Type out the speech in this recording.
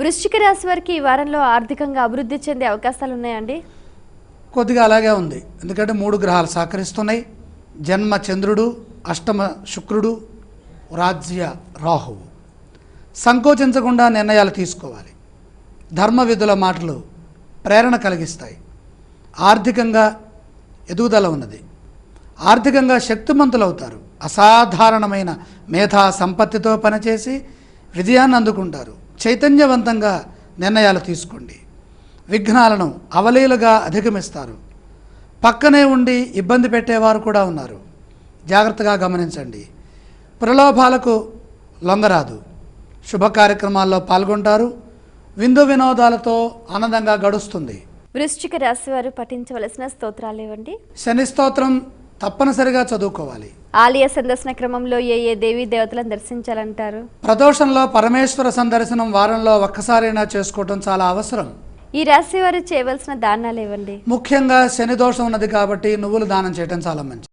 వృశ్చిక రాశి వారికి ఈ వారంలో ఆర్థికంగా అభివృద్ధి చెందే అవకాశాలు ఉన్నాయండి? కొద్దిగా అలాగే ఉంది. ఎందుకంటే 3 గ్రహాలు సహకరిస్తున్నాయి. జన్మ చంద్రుడు, అష్టమ శుక్రుడు, రాజ్య రాహువు. సంకోచించకుండా నిర్ణయాలు తీసుకోవాలి. ధర్మ విధుల మాటలు ప్రేరణ కలిగిస్తాయి. ఆర్థికంగా ఎదుగుదల ఉన్నది. ఆర్థికంగా శక్తిమంతులవుతారు. అసాధారణమైన మేధా సంపత్తితో పనిచేసి విజయాన్ని అందుకుంటారు. చైతన్యవంతంగా నిర్ణయాలు తీసుకోండి. విఘ్నాలను అవలీలుగా అధిగమిస్తారు. పక్కనే ఉండి ఇబ్బంది పెట్టేవారు కూడా ఉన్నారు. జాగ్రత్తగా గమనించండి. ప్రలోభాలకు లొంగరాదు. శుభ కార్యక్రమాల్లో పాల్గొంటారు. విందు వినోదాలతో ఆనందంగా గడుస్తుంది. వృశ్చిక రాశి వారు పఠించవలసిన స్తోత్రాలు ఏవండి? శని స్తోత్రం తప్పనిసరిగా చదువుకోవాలి. ఆలయ సందర్శన క్రమంలో ఏ దేవీ దేవతలను దర్శించాలంటారు? ప్రదోషంలో పరమేశ్వర సందర్శనం వారంలో ఒక్కసారైనా చేసుకోవటం చాలా అవసరం. ఈ రాశి వారు చేయవలసిన దానాలు ఏవండి? ముఖ్యంగా శని దోషం ఉన్నది కాబట్టి నువ్వులు దానం చేయటం చాలా మంచిది.